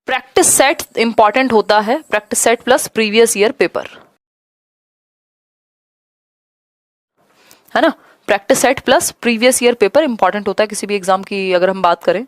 Practice set important होता है, practice set plus previous year paper, है ना। Practice set plus previous year paper important होता है किसी भी एग्जाम की अगर हम बात करें।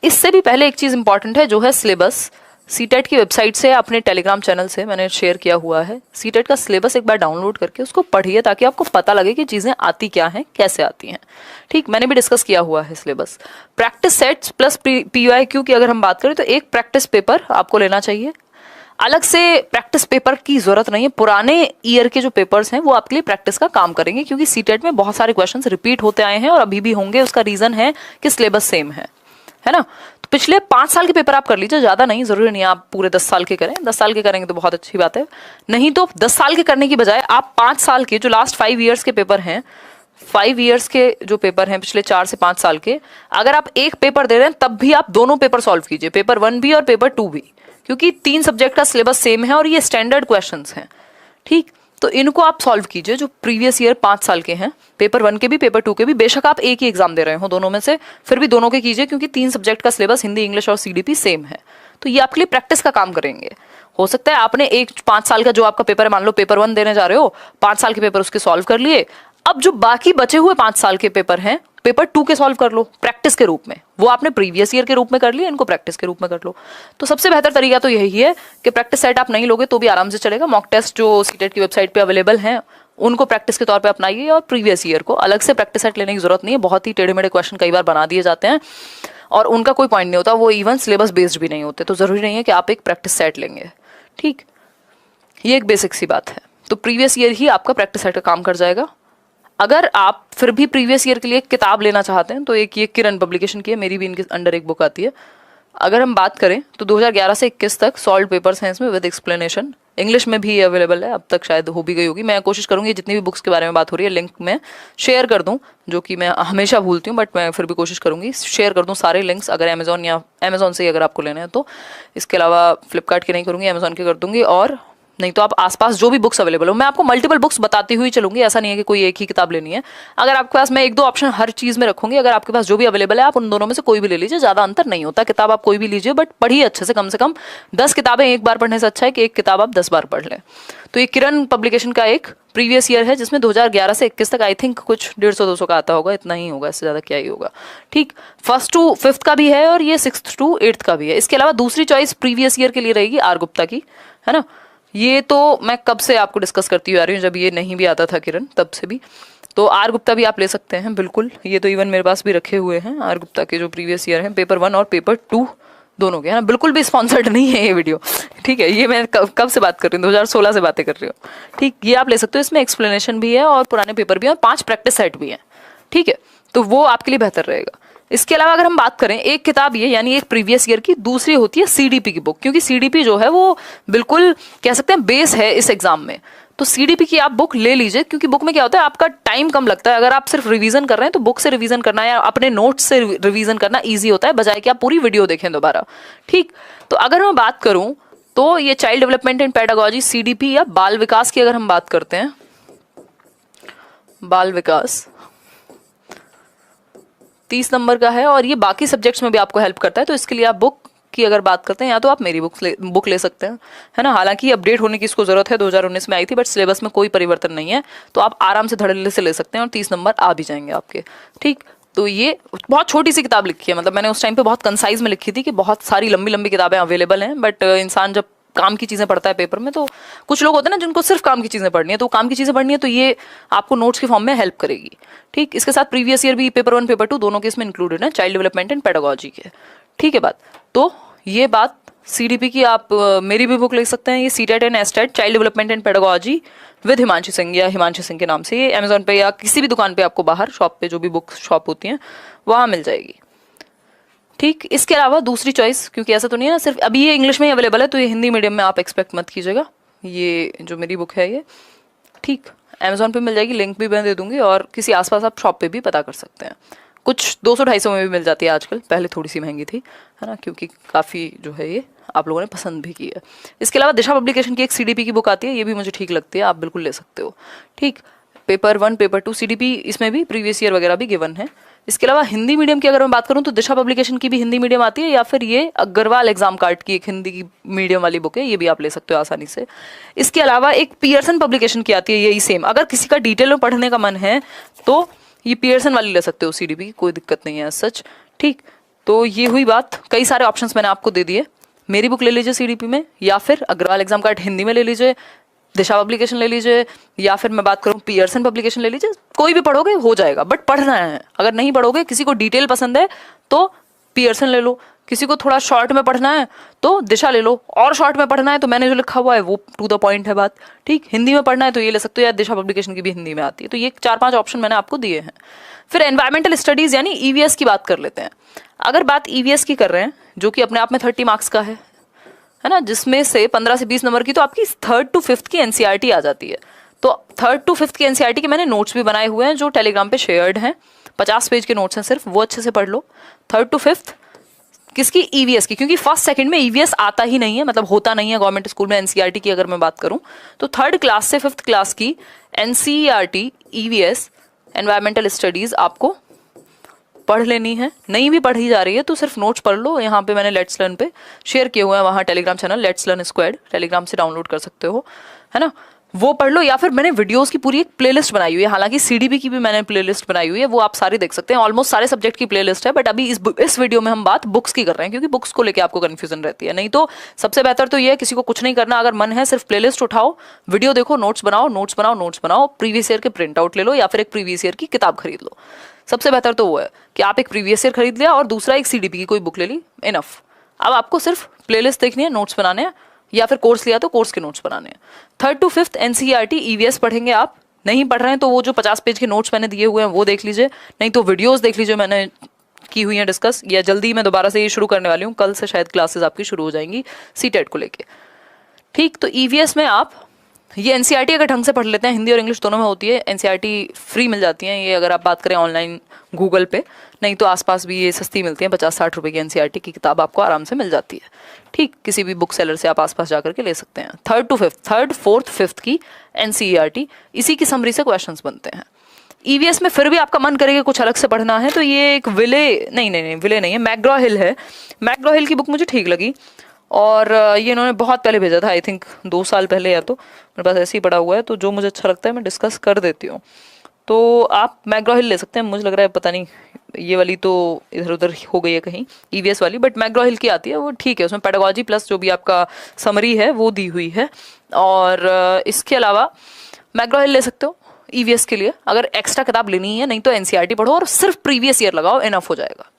इससे भी पहले एक चीज इंपॉर्टेंट है जो है सिलेबस। सीटेट की वेबसाइट से, अपने टेलीग्राम चैनल से मैंने शेयर किया हुआ है, सीटेट का सिलेबस एक बार डाउनलोड करके उसको पढ़िए ताकि आपको पता लगे कि चीजें आती क्या हैं, कैसे आती हैं। ठीक, मैंने भी डिस्कस किया हुआ है syllabus. Practice sets plus PYQ की अगर हम बात करें तो एक प्रैक्टिस पेपर आपको लेना चाहिए। अलग से प्रैक्टिस पेपर की जरूरत नहीं है, पुराने ईयर के जो पेपर्स हैं वो आपके लिए प्रैक्टिस का काम करेंगे, क्योंकि सीटेट में बहुत सारे क्वेश्चंस रिपीट होते आए हैं और अभी भी होंगे। उसका रीजन है कि सिलेबस सेम है ना। तो पिछले 5 साल के पेपर आप कर लीजिए, ज्यादा नहीं, जरूरी नहीं आप पूरे 10 साल के करें। 10 साल के करेंगे तो बहुत अच्छी बात है, नहीं तो 10 साल के करने की बजाय आप 5 साल के जो लास्ट 5 ईयर्स के पेपर हैं, 5 ईयर्स के जो पेपर हैं पिछले 4 से 5 साल के, अगर आप एक पेपर दे रहे हैं तब भी आप दोनों पेपर सॉल्व कीजिए, पेपर 1 भी और पेपर 2 भी, क्योंकि 3 सब्जेक्ट का सिलेबस सेम है और ये स्टैंडर्ड क्वेश्चंस हैं। ठीक, तो इनको आप सॉल्व कीजिए जो प्रीवियस ईयर 5 साल के हैं, पेपर 1 के भी पेपर 2 के भी। बेशक आप एक ही एग्जाम दे रहे हो दोनों में से, फिर भी दोनों के कीजिए, क्योंकि 3 सब्जेक्ट का सिलेबस हिंदी, इंग्लिश और सीडीपी सेम है। तो ये आपके लिए प्रैक्टिस का काम करेंगे। हो सकता है आपने एक 5 साल का जो आपका पेपर है, मान लो पेपर 1 देने जा रहे हो, 5 साल के पेपर उसके सॉल्व कर लिए, अब जो बाकी बचे हुए 5 साल के पेपर हैं, पेपर 2 के सॉल्व कर लो प्रैक्टिस के रूप में। वो आपने प्रीवियस ईयर के रूप में कर लिया, इनको प्रैक्टिस के रूप में कर लो। तो सबसे बेहतर तरीका तो यही है कि प्रैक्टिस सेट आप नहीं लोगे तो भी आराम से चलेगा। मॉक टेस्ट जो सीटेट की वेबसाइट पे अवेलेबल हैं उनको प्रैक्टिस के तौर पे अपनाइए, और प्रीवियस ईयर को अलग से प्रैक्टिस सेट लेने की जरूरत नहीं है। बहुत ही टेढ़े मेढ़े क्वेश्चन कई बार बना दिए जाते हैं और उनका कोई पॉइंट नहीं होता, वो इवन सिलेबस बेस्ड भी नहीं होते, तो जरूरी नहीं है कि आप एक प्रैक्टिस सेट लेंगे। ठीक, ये एक बेसिक सी बात है। तो प्रीवियस ईयर ही आपका प्रैक्टिस सेट का काम कर जाएगा। अगर आप फिर भी प्रीवियस ईयर के लिए एक किताब लेना चाहते हैं तो एक ये किरण पब्लिकेशन की है, मेरी भी इनके अंडर एक बुक आती है। अगर हम बात करें तो 2011 से 21 तक सॉल्व पेपर्स हैं इसमें विद एक्सप्लेनेशन, इंग्लिश में भी अवेलेबल है, अब तक शायद हो भी गई होगी। मैं कोशिश करूंगी जितनी भी बुक्स के बारे में बात हो रही है लिंक में शेयर कर दूं, जो कि मैं हमेशा भूलती हूँ, बट मैं फिर भी कोशिश करूंगी शेयर कर दूं सारे लिंक्स, अगर अमेजोन से ही अगर आपको लेना है तो। इसके अलावा फ्लिपकार्ट के नहीं करूंगी, अमेजोन के कर दूंगी, और नहीं तो आप आसपास जो भी बुक्स अवेलेबल हो, मैं आपको मल्टीपल बुक्स बताती हुई चलूंगी, ऐसा नहीं है कि कोई एक ही किताब लेनी है। अगर आपके पास, मैं 1-2 ऑप्शन हर चीज में रखूंगी, अगर आपके पास जो भी अवेलेबल है आप उन दोनों में से कोई भी ले लीजिए, ज्यादा अंतर नहीं होता। किताब आप कोई भी लीजिए बट पढ़िए अच्छे से कम 10 किताबें एक बार पढ़ने से अच्छा है कि एक किताब आप 10 बार पढ़ लें। तो ये किरण पब्लिकेशन का एक प्रीवियस ईयर है जिसमें 2011 से 21 तक आई थिंक कुछ 150-200 का आता होगा, इतना ही होगा, इससे ज्यादा क्या ही होगा। ठीक, 1st to 5th का भी है और ये 6th to 8th का भी है। इसके अलावा दूसरी चॉइस प्रीवियस ईयर के लिए रहेगी आर गुप्ता की, है ना। ये तो मैं कब से आपको डिस्कस करती हुई आ रही हूँ, जब ये नहीं भी आता था किरण तब से भी। तो आर गुप्ता भी आप ले सकते हैं बिल्कुल, ये तो इवन मेरे पास भी रखे हुए हैं आर गुप्ता के जो प्रीवियस ईयर हैं, पेपर 1 और पेपर 2 दोनों के, है ना। बिल्कुल भी स्पॉन्सर्ड नहीं है ये वीडियो, ठीक है। ये मैं कब से बात कर रही हूँ, 2016 से बातें कर रही हूँ। ठीक, ये आप ले सकते हो, इसमें एक्सप्लेनेशन भी है और पुराने पेपर भी है और 5 प्रैक्टिस सेट भी है। ठीक है, तो वो आपके लिए बेहतर रहेगा। इसके अलावा अगर हम बात करें, एक किताब ये यानी एक प्रीवियस ईयर की, दूसरी होती है सीडीपी की बुक, क्योंकि सीडीपी जो है वो बिल्कुल कह सकते हैं बेस है इस एग्जाम में। तो सीडीपी की आप बुक ले लीजिए, क्योंकि बुक में क्या होता है आपका टाइम कम लगता है। अगर आप सिर्फ रिवीजन कर रहे हैं तो बुक से रिवीजन करना या अपने नोट्स से रिवीजन करना ईजी होता है, बजाय कि आप पूरी वीडियो देखें दोबारा। ठीक, तो अगर मैं बात करूं तो ये child development and pedagogy CDP या बाल विकास की अगर हम बात करते हैं, बाल विकास 30 नंबर का है और ये बाकी सब्जेक्ट्स में भी आपको हेल्प करता है। तो इसके लिए आप बुक की अगर बात करते हैं या तो आप मेरी बुक ले सकते हैं, है ना। हालांकि अपडेट होने की इसको जरूरत है, 2019 में आई थी, बट सिलेबस में कोई परिवर्तन नहीं है, तो आप आराम से धड़ल्ले से ले सकते हैं और 30 नंबर आ भी जाएंगे आपके। ठीक, तो ये बहुत छोटी सी किताब लिखी है, मतलब मैंने उस टाइम पे बहुत कंसाइज में लिखी थी कि बहुत सारी लंबी लंबी किताबें अवेलेबल हैं, बट इंसान जब काम की चीजें पढ़ता है पेपर में, तो कुछ लोग होते हैं ना जिनको सिर्फ काम की चीजें पढ़नी है, तो काम की चीजें पढ़नी है तो ये आपको नोट्स के फॉर्म में हेल्प करेगी। ठीक, इसके साथ प्रीवियस ईयर भी पेपर 1 पेपर 2 दोनों के इसमें इंक्लूडेड है, चाइल्ड डेवलपमेंट एंड पेडागोजी के। ठीक है बात, तो ये बात सीडीपी की आप मेरी भी बुक ले सकते हैं, ये CTET and estate child development and pedagogy with Himanshu Singh या हिमांशु सिंह के नाम से, ये अमेजोन पे या किसी भी दुकान पे आपको बाहर शॉप पे जो भी बुक शॉप होती हैं वहां मिल जाएगी। ठीक, इसके अलावा दूसरी चॉइस, क्योंकि ऐसा तो नहीं है ना सिर्फ अभी ये इंग्लिश में ही अवेलेबल है, तो ये हिंदी मीडियम में आप एक्सपेक्ट मत कीजिएगा। ये जो मेरी बुक है ये, ठीक, अमेजोन पे मिल जाएगी, लिंक भी मैं दे दूंगी, और किसी आसपास आप शॉप पे भी पता कर सकते हैं। कुछ 200-250 में भी मिल जाती है आजकल, पहले थोड़ी सी महंगी थी, है ना, क्योंकि काफ़ी जो है ये आप लोगों ने पसंद भी की है। इसके अलावा दिशा पब्लिकेशन की एक सीडीपी की बुक आती है, ये भी मुझे ठीक लगती है, आप बिल्कुल ले सकते हो। ठीक, पेपर 1 पेपर 2 सीडीपी, इसमें भी प्रीवियस ईयर वगैरह भी गिवन है। इसके अलावा हिंदी मीडियम की अगर मैं बात करूं तो दिशा पब्लिकेशन की भी हिंदी मीडियम आती है, या फिर ये अग्रवाल एग्जाम कार्ड की एक हिंदी की मीडियम वाली बुक है, ये भी आप ले सकते हो आसानी से। इसके अलावा एक पियर्सन पब्लिकेशन की आती है, यही सेम। अगर किसी का डिटेल में पढ़ने का मन है तो ये पियर्सन वाली ले सकते हो सीडीपी की, कोई दिक्कत नहीं है सच। ठीक, तो ये हुई बात। कई सारे ऑप्शंस मैंने आपको दे दिए। मेरी बुक ले लीजिए सीडीपी में, या फिर अग्रवाल एग्जाम कार्ड हिंदी में ले लीजिए, दिशा पब्लिकेशन ले लीजिए, या फिर मैं बात करूं पियर्सन पब्लिकेशन ले लीजिए। कोई भी पढ़ोगे हो जाएगा, बट पढ़ना है। अगर नहीं पढ़ोगे, किसी को डिटेल पसंद है तो पियर्सन ले लो, किसी को थोड़ा शॉर्ट में पढ़ना है तो दिशा ले लो, और शॉर्ट में पढ़ना है तो मैंने जो लिखा हुआ है वो टू द पॉइंट है बात। ठीक, हिंदी में पढ़ना है तो ये ले सकते हो, या दिशा पब्लिकेशन की भी हिंदी में आती है। तो ये 4-5 ऑप्शन मैंने आपको दिए हैं। फिर एनवायरमेंटल स्टडीज यानी ईवीएस की बात कर लेते हैं। अगर बात ईवीएस की कर रहे हैं, जो कि अपने आप में 30 मार्क्स का है ना, जिसमें से 15 से 20 नंबर की तो आपकी 3rd to 5th की एनसीईआरटी आ जाती है। तो 3rd to 5th की एनसीईआरटी के मैंने नोट्स भी बनाए हुए हैं जो टेलीग्राम पे शेयर्ड हैं। 50 पेज के नोट्स हैं सिर्फ, वो अच्छे से पढ़ लो। 3rd to 5th किसकी? ईवीएस की, क्योंकि 1st 2nd में ईवीएस आता ही नहीं है, मतलब होता नहीं है गवर्नमेंट स्कूल में एनसीईआरटी की अगर मैं बात करूं तो। 3rd क्लास से 5th क्लास की एनसीईआरटी ईवीएस एनवायरमेंटल स्टडीज आपको पढ़ लेनी है। नहीं भी पढ़ी जा रही है तो सिर्फ नोट्स पढ़ लो। यहाँ पे मैंने लेट्स लर्न पे शेयर किए हुए हैं, वहाँ Telegram channel let's learn squad, Telegram से डाउनलोड कर सकते हो, है ना, वो पढ़ लो। या फिर मैंने वीडियोस की पूरी एक प्लेलिस्ट बनाई हुई है, हालांकि सीडीपी की भी मैंने प्लेलिस्ट बनाई हुई है, वो आप सारी देख सकते हैं। ऑलमोस्ट सारे सब्जेक्ट की प्लेलिस्ट है, बट अभी इस वीडियो में हम बात बुक्स की कर रहे हैं, क्योंकि बुक्स को लेकर आपको कंफ्यूजन रहती है। नहीं तो सबसे बेहतर तो ये है, किसी को कुछ नहीं करना, अगर मन है सिर्फ प्लेलिस्ट उठाओ, वीडियो देखो, नोट्स बनाओ, नोट्स बनाओ, नोट्स बनाओ, प्रीवियस ईयर के प्रिंट आउट ले लो, या फिर एक प्रीवियस ईयर की किताब खरीद लो। सबसे बेहतर तो वो है कि आप एक प्रीवियस ईयर खरीद लिया और दूसरा एक सीडीपी की कोई बुक ले ली, इनफ। अब आपको सिर्फ प्लेलिस्ट देखनी है, नोट्स बनाने हैं, या फिर कोर्स लिया तो कोर्स के नोट्स बनाने हैं। 3rd to 5th NCERT EVS पढ़ेंगे आप। नहीं पढ़ रहे हैं तो वो जो 50 पेज के नोट्स मैंने दिए हुए हैं वो देख लीजिए, नहीं तो वीडियोस देख लीजिए मैंने की हुई है डिस्कस, या जल्दी मैं दोबारा से ये शुरू करने वाली हूँ, कल से शायद क्लासेस आपकी शुरू हो जाएंगी सीटेट को लेके। ठीक, तो ईवीएस में आप ये एनसीईआरटी अगर ढंग से पढ़ लेते हैं, हिंदी और इंग्लिश दोनों में होती है, एनसीईआरटी फ्री मिल जाती है ये, अगर आप बात करें ऑनलाइन गूगल पे, नहीं तो आसपास भी ये सस्ती मिलती है, 50-60 रुपए की एनसीईआरटी की किताब आपको आराम से मिल जाती है। ठीक, किसी भी बुक सेलर से आप आसपास जाकर के ले सकते हैं। 3rd to 5th, 3rd, 4th, 5th की एनसीईआरटी, इसी की समरी से क्वेश्चंस बनते हैं। ईवीएस में फिर भी आपका मन करेगा कुछ अलग से पढ़ना है तो ये एक विले नहीं है, मैग्रॉ हिल है। मैग्रॉ हिल की बुक मुझे ठीक लगी, और ये इन्होंने बहुत पहले भेजा था, आई थिंक 2 साल पहले, या तो मेरे पास ऐसे ही पड़ा हुआ है, तो जो मुझे अच्छा लगता है मैं डिस्कस कर देती हूँ। तो आप मैग्रॉ हिल ले सकते हैं। मुझे लग रहा है, पता नहीं ये वाली तो इधर उधर हो गई है कहीं, ईवीएस वाली, बट मैग्रॉ हिल की आती है, वो ठीक है। उसमें पेडागोजी प्लस जो भी आपका समरी है वो दी हुई है। और इसके अलावा मैग्रॉ हिल ले सकते हो ईवीएस के लिए, अगर एक्स्ट्रा किताब लेनी है। नहीं तो एनसीईआरटी पढ़ो और सिर्फ प्रीवियस ईयर लगाओ, इनफ हो जाएगा।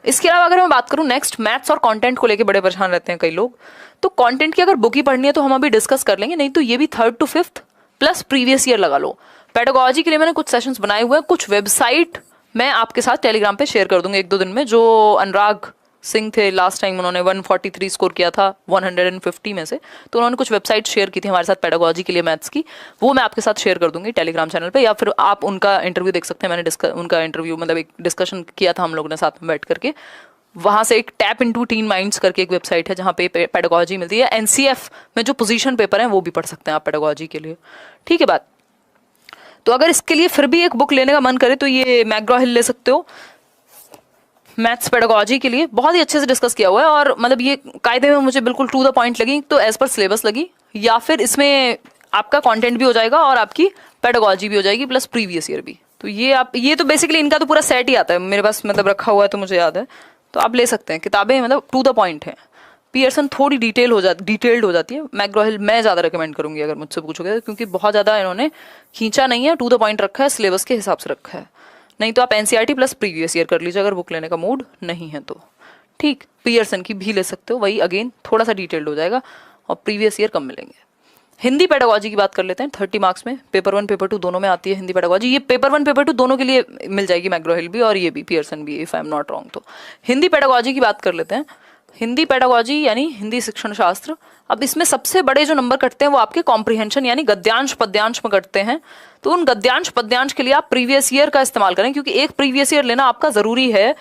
इसके अलावा अगर मैं बात करूं नेक्स्ट, मैथ्स और कंटेंट को लेके बड़े परेशान रहते हैं कई लोग, तो कंटेंट की अगर बुक ही पढ़नी है तो हम अभी डिस्कस कर लेंगे, नहीं तो ये भी 3rd to 5th plus previous year लगा लो। पेडागोजी के लिए मैंने कुछ सेशंस बनाए हुए हैं, कुछ वेबसाइट मैं आपके साथ टेलीग्राम पे शेयर कर दूंगी 1-2 दिन में। जो अनुराग सिंह थे, लास्ट टाइम उन्होंने 143 स्कोर किया था 150 में से, तो उन्होंने कुछ वेबसाइट शेयर की थी हमारे साथ पेडागोजी के लिए मैथ्स की, वो मैं आपके साथ शेयर कर दूंगी टेलीग्राम चैनल पे, या फिर आप उनका इंटरव्यू देख सकते हैं। मैंने उनका इंटरव्यू, मतलब एक डिस्कशन किया था हम लोगों ने साथ में बैठ करके। वहां से एक टैप इनटू टीन माइंड्स करके एक वेबसाइट है जहाँ पे पेडागोजी मिलती है। एनसीएफ में जो पोजीशन पेपर है वो भी पढ़ सकते हैं आप पेडागोजी के लिए। ठीक है बात। तो अगर इसके लिए फिर भी एक बुक लेने का मन करे तो ये मैग्रॉ हिल ले सकते हो, मैथ्स पेडागोजी के लिए बहुत ही अच्छे से डिस्कस किया हुआ है, और मतलब ये कायदे में मुझे बिल्कुल टू द पॉइंट लगी, तो एज पर सिलेबस लगी। या फिर इसमें आपका कंटेंट भी हो जाएगा और आपकी पेडागोजी भी हो जाएगी प्लस प्रीवियस ईयर भी। तो ये तो बेसिकली इनका तो पूरा सेट ही आता है मेरे पास, मतलब रखा हुआ है तो मुझे याद है, तो आप ले सकते हैं किताबें, मतलब टू द पॉइंट है। पियर्सन थोड़ी डिटेल्ड हो जाती है। मैग्रॉ हिल मैं ज्यादा रिकमेंड करूंगी अगर मुझसे पूछोगे, क्योंकि बहुत ज्यादा इन्होंने खींचा नहीं है, टू द पॉइंट रखा है, सिलेबस के हिसाब से रखा है। नहीं तो आप एनसीईआरटी प्लस प्रीवियस ईयर कर लीजिए अगर बुक लेने का मूड नहीं है तो। ठीक, पियर्सन की भी ले सकते हो, वही अगेन थोड़ा सा डिटेल्ड हो जाएगा और प्रीवियस ईयर कम मिलेंगे। हिंदी पेडागोजी की बात कर लेते हैं। 30 मार्क्स में पेपर 1 पेपर 2 दोनों में आती है हिंदी पेडागोजी। ये पेपर 1 पेपर 2 दोनों के लिए मिल जाएगी, मैग्रॉ हिल भी और ये भी पियर्सन भी, if I am not wrong. तो हिंदी पेडागोजी की बात कर लेते हैं। हिंदी पेडागोजी यानी हिंदी शिक्षण शास्त्र। अब इसमें सबसे बड़े जो नंबर कटते हैं वो आपके कॉम्प्रिहेंशन यानी गद्यांश पद्यांश में कटते हैं। तो उन गद्यांश पद्यांश के लिए आप प्रीवियस ईयर का इस्तेमाल करें, क्योंकि एक प्रीवियस ईयर लेना आपका जरूरी है।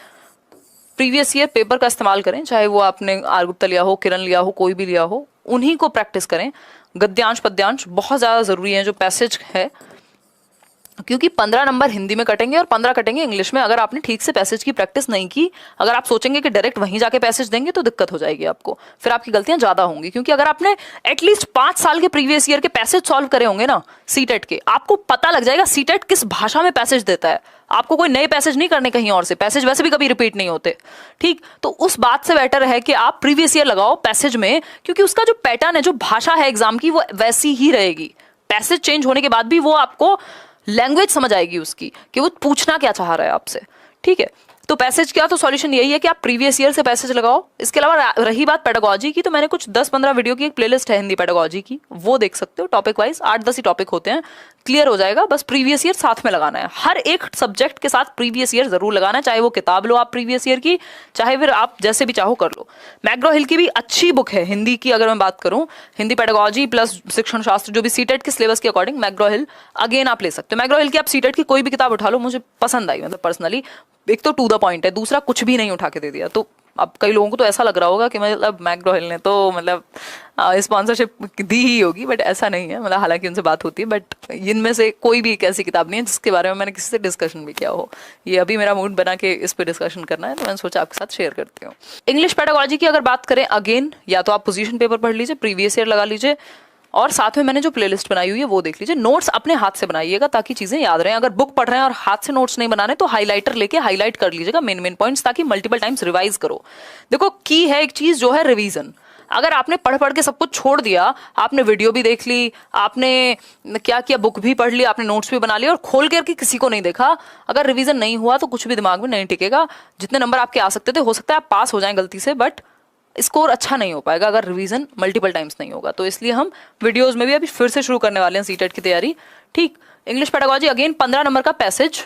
प्रीवियस ईयर पेपर का इस्तेमाल करें, चाहे वो आपने आर गुप्ता लिया हो, किरण लिया हो, कोई भी लिया हो, उन्हीं को प्रैक्टिस करें। गद्यांश पद्यांश बहुत ज्यादा जरूरी है। जो पैसेज है क्योंकि 15 नंबर हिंदी में कटेंगे और 15 कटेंगे इंग्लिश में, अगर आपने ठीक से पैसेज की प्रैक्टिस नहीं की। अगर आप सोचेंगे कि डायरेक्ट वहीं जाके पैसेज देंगे तो दिक्कत हो जाएगी आपको, फिर आपकी गलतियां ज्यादा होंगी। क्योंकि अगर आपने एटलीस्ट 5 साल के प्रीवियस ईयर के पैसेज सॉल्व करे होंगे ना सीटेट के, आपको पता लग जाएगा सीटेट किस भाषा में पैसेज देता है। आपको कोई नए पैसेज नहीं करने कहीं और से, पैसेज वैसे भी कभी रिपीट नहीं होते। ठीक, तो उस बात से बेटर है कि आप प्रीवियस ईयर लगाओ पैसेज में, क्योंकि उसका जो पैटर्न है, जो भाषा है एग्जाम की, वो वैसी ही रहेगी। पैसेज चेंज होने के बाद भी वो आपको लैंग्वेज समझ आएगी उसकी, कि वो पूछना क्या चाह रहा है आपसे। ठीक है, तो पैसेज क्या, तो सॉल्यूशन यही है कि आप प्रीवियस ईयर से पैसेज लगाओ। इसके अलावा रही बात पेडागोजी की, तो मैंने कुछ 10-15 वीडियो की एक प्लेलिस्ट है हिंदी पेडागोजी की, वो देख सकते हो। टॉपिक वाइज 8-10 ही टॉपिक होते हैं, क्लियर हो जाएगा। बस प्रीवियस ईयर साथ में लगाना है, हर एक सब्जेक्ट के साथ प्रीवियस ईयर जरूर लगाना है, चाहे वो किताब लो आप प्रीवियस ईयर की, चाहे फिर आप जैसे भी चाहो कर लो। मैग्रो हिल की भी अच्छी बुक है हिंदी की, अगर मैं बात करूं, हिंदी पेडागोजी प्लस शिक्षण शास्त्र, जो भी सीटेट के सिलेबस के अकॉर्डिंग मैग्रो हिल अगेन आप ले सकते हो। मैग्रो हिल की आप सीटेट की कोई भी किताब उठा लो, मुझे पसंद आई, मतलब पर्सनली। एक तो टू द पॉइंट है, दूसरा कुछ भी नहीं उठा के दे दिया। तो अब कई लोगों को तो ऐसा लग रहा होगा कि मतलब मैग्रो हिल ने तो मतलब स्पॉन्सरशिप दी ही होगी, बट ऐसा नहीं है। मतलब हालांकि उनसे बात होती है, बट इनमें से कोई भी एक ऐसी किताब नहीं है जिसके बारे में मैंने किसी से डिस्कशन भी किया हो। ये अभी मेरा मूड बना के इस पे डिस्कशन करना है, तो मैंने सोचा आपके साथ शेयर करती हूँ। इंग्लिश पेडागोजी की अगर बात करें, अगेन या तो आप पोजीशन पेपर पढ़ लीजिए, प्रीवियस ईयर लगा लीजिए, और साथ में मैंने जो प्लेलिस्ट बनाई हुई है वो देख लीजिए। नोट्स अपने हाथ से बनाइएगा ताकि चीजें याद रहें। अगर बुक पढ़ रहे हैं और हाथ से नोट्स नहीं बनाने, तो हाइलाइटर लेके हाईलाइट कर लीजिएगा मेन पॉइंट्स, ताकि मल्टीपल टाइम्स रिवाइज करो। देखो, की है एक चीज जो है रिवीजन। अगर आपने पढ़ पढ़ के सब कुछ छोड़ दिया, आपने वीडियो भी देख ली, आपने क्या किया, बुक भी पढ़ ली, आपने नोट्स भी बना लिए और खोल करके किसी को नहीं देखा, अगर रिवीजन नहीं हुआ तो कुछ भी दिमाग में नहीं टिकेगा। जितने नंबर आपके आ सकते थे, हो सकता है आप पास हो जाएं गलती से, बट स्कोर अच्छा नहीं हो पाएगा अगर रिवीजन मल्टीपल टाइम्स नहीं होगा। तो इसलिए हम वीडियोस में भी अभी फिर से शुरू करने वाले हैं सीटेट की तैयारी। ठीक, इंग्लिश पेडागोजी अगेन 15 नंबर का पैसेज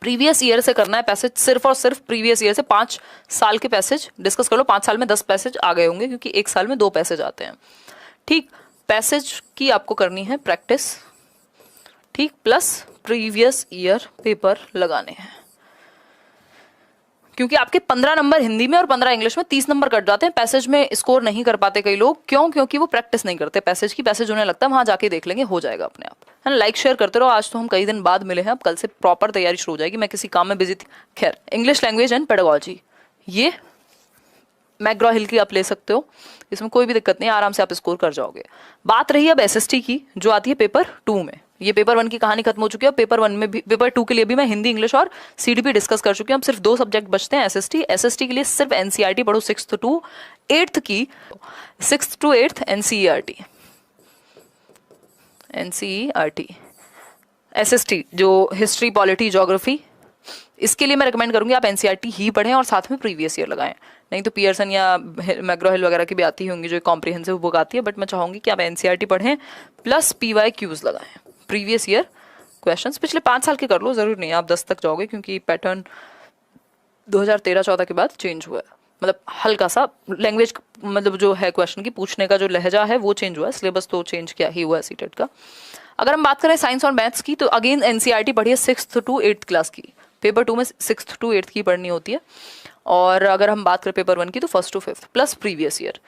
प्रीवियस ईयर से करना है। पैसेज सिर्फ और सिर्फ प्रीवियस ईयर से, 5 साल के पैसेज डिस्कस कर लो। 5 साल में 10 पैसेज आ गए होंगे, क्योंकि 1 साल में 2 पैसेज आते हैं। ठीक, पैसेज की आपको करनी है प्रैक्टिस, ठीक, प्लस प्रीवियस ईयर पेपर लगाने हैं। क्योंकि आपके 15 नंबर हिंदी में और 15 इंग्लिश में 30 नंबर कट जाते हैं। पैसेज में स्कोर नहीं कर पाते कई लोग, क्यों? क्योंकि वो प्रैक्टिस नहीं करते पैसेज की। पैसेज उन्हें लगता है वहां जाके देख लेंगे, हो जाएगा अपने आप, है ना। लाइक शेयर करते रहो। आज तो हम कई दिन बाद मिले हैं, अब कल से प्रॉपर तैयारी शुरू हो जाएगी। मैं किसी काम में बिजी थी। खैर, इंग्लिश लैंग्वेज एंड पेडागोजी, ये मैग्रो हिल की आप ले सकते हो, इसमें कोई भी दिक्कत नहीं, आराम से आप स्कोर कर जाओगे। बात रही अब एसएसटी की, जो आती है पेपर 2 में। ये पेपर 1 की कहानी खत्म हो चुकी है। पेपर 1 में भी, पेपर 2 के लिए भी मैं हिंदी, इंग्लिश और सीडीपी डिस्कस कर चुकी हूँ। अब सिर्फ 2 सब्जेक्ट बचते हैं एसएसटी। एसएसटी के लिए सिर्फ एनसीईआरटी पढ़ो 6th to 8th की, 6th to 8th NCERT. NCERT SST जो हिस्ट्री, पॉलिटी, ज्योग्राफी, इसके लिए मैं रिकमेंड करूंगी आप एनसीईआरटी ही पढ़ें और साथ में प्रीवियस ईयर लगाएं। नहीं तो पियर्सन या मैग्रो हिल वगैरह की भी आती होंगी जो कॉम्प्रिहेंसिव बुक आती है, बट मैं चाहूंगी कि आप एनसीईआरटी पढ़ें प्लस पीवाईक्यूज लगाएं। प्रीवियस ईयर क्वेश्चंस पिछले 5 साल के कर लो, जरूर नहीं आप 10 तक जाओगे, क्योंकि पैटर्न 2013-14 के बाद चेंज हुआ है। मतलब हल्का सा लैंग्वेज, मतलब जो है क्वेश्चन की पूछने का जो लहजा है वो चेंज हुआ है। सिलेबस तो चेंज किया ही हुआ है सीटेट का। अगर हम बात करें साइंस और मैथ्स की, तो अगेन एनसीईआरटी पढ़िए 6th to 8th क्लास की। पेपर 2 में 6th to 8th की पढ़नी होती है। और अगर हम बात करें पेपर 1 की, तो 1st to 5th plus previous year.